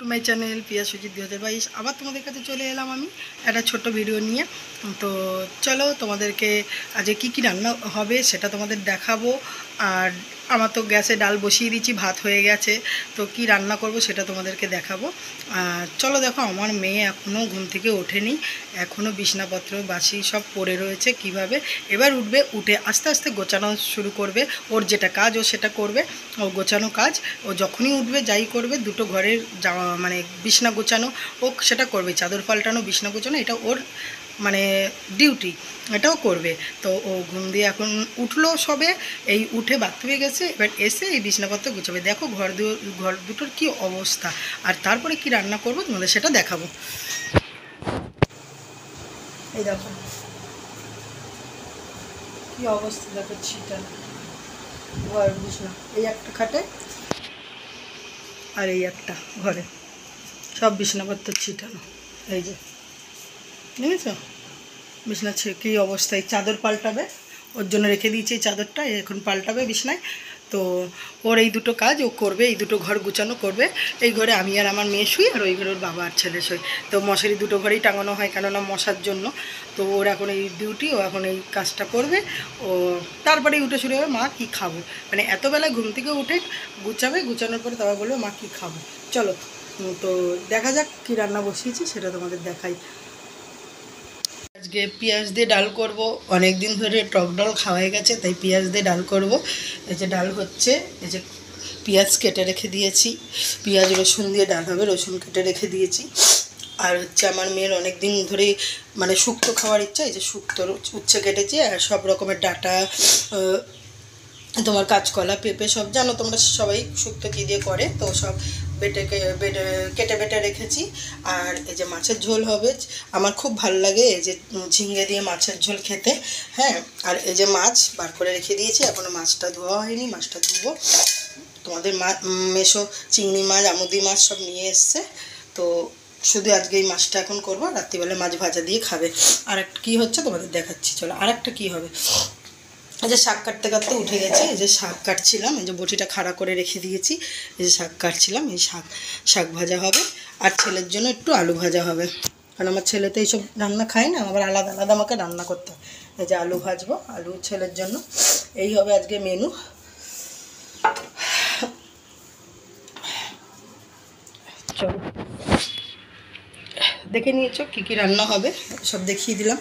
To my channel পিয়া সুজিত 2022 আবার তোমাদের কাছে চলে এলাম আমি একটা ছোট্ট ভিডিও নিয়ে। তো চলো তোমাদেরকে আজকে কী রান্না হবে সেটা তোমাদের দেখাবো। আর আমার তো গ্যাসে ডাল বসিয়ে দিয়েছি, ভাত হয়ে গেছে, তো কি রান্না করব সেটা তোমাদেরকে দেখাবো। আর চলো দেখো, আমার মেয়ে এখনও ঘুম থেকে ওঠেনি, এখনও বিছনাপত্র বাসি সব পড়ে রয়েছে। কিভাবে এবার উঠবে, উঠে আস্তে আস্তে গোছানো শুরু করবে। ওর যেটা কাজ ও সেটা করবে, ও গোছানো কাজ। ও যখনই উঠবে যাই করবে, দুটো ঘরের মানে বিছনা গোছানো ও সেটা করবে, চাদর পাল্টানো, বিছনা গোছানো, এটা ওর মানে ডিউটি, এটাও করবে। তো ও ঘুম দিয়ে এখন উঠলো সবে, এই উঠে বাথরুমে গেছে, এবার এসে এই বিছনাপত্র গুছাবে। দেখো ঘর দুটোর কি অবস্থা, আর তারপরে কি রান্না করবো তোমাদের সেটা দেখাবো। এই দেখো কি অবস্থা, দেখো ছিটা ঘর বিছনা, এই একটা খাটে আর এই একটা ঘরে সব বিছনাপত্র ছিটানো। এই যে বুঝেছো, বিছনা কী অবস্থায়, চাদর পাল্টাবে, ওর জন্য রেখে দিয়েছি এই চাদরটা, এখন পাল্টাবে বিছনায়। তো ওর এই দুটো কাজ ও করবে, এই দুটো ঘর গুছানো করবে। এই ঘরে আমি আর আমার মেয়ে শুই, আর ওই ঘরে ওর বাবা আর ছেলে শুই। তো মশারি দুটো ঘরেই টাঙানো হয়, কেননা মশার জন্য। তো ওর এখন এই ডিউটি, ও এখন এই কাজটা করবে। ও তারপরেই উঠে শুরু হবে, মা কী খাবো, মানে এতবেলায় ঘুম থেকে উঠে গুছাবে, গুছানোর পরে তারপর বলবে মা কী খাবো। চলো, তো দেখা যাক কী রান্না বসিয়েছি সেটা তোমাদের দেখাই। আজকে পেঁয়াজ দিয়ে ডাল করব, অনেক দিন ধরে টক ডাল খাওয়াই গেছে, তাই পেঁয়াজ দিয়ে ডাল করব। এই যে ডাল হচ্ছে, এই যে পেঁয়াজ কেটে রেখে দিয়েছি, পেঁয়াজ রসুন দিয়ে ডাল হবে, রসুন কেটে রেখে দিয়েছি। আর হচ্ছে আমার মেয়ের অনেক দিন ধরে মানে শুক্তো খাওয়ার ইচ্ছা, এই যে শুক্তোর উচ্ছে কেটেছি, আর সব রকমের ডাঁটা, তোমার কাঁচকলা, পেঁপে, সব জানো তোমরা সবাই শুক্তো কী দিয়ে করে, তো সব কেটে বেটে রেখেছি। আর এই যে মাছের ঝোল হবে, আমার খুব ভালো লাগে এই যে ঝিঙে দিয়ে মাছের ঝোল খেতে। হ্যাঁ, আর এই যে মাছ বার করে রেখে দিয়েছি, এখনও মাছটা ধোয়া হয়নি, মাছটা ধুবো। তোমাদের মেশো চিংড়ি মাছ, আমুদি মাছ সব নিয়ে এসছে, তো শুধু আজকে এই মাছটা এখন করবো, রাত্রিবেলা মাছ ভাজা দিয়ে খাবে। আর একটা কী হচ্ছে তোমাদের দেখাচ্ছি, চলো। আর একটা কী হবে, এই যে শাক কাটতে কাটতে উঠে গেছে, এই যে শাক কাটছিলাম, এই যে বটিটা খাড়া করে রেখে দিয়েছি, এই যে শাক কাটছিলাম, এই শাক ভাজা হবে। আর ছেলের জন্য একটু আলু ভাজা হবে, কারণ আমার ছেলে তো এইসব রান্না খায় না, আবার আলাদা আলাদা আমাকে রান্না করতে হয়। এই যে আলু ভাজবো, আলু ছেলের জন্য। এই হবে আজকে মেনু। চলো, দেখে নিয়েছো কী কী রান্না হবে, সব দেখিয়ে দিলাম।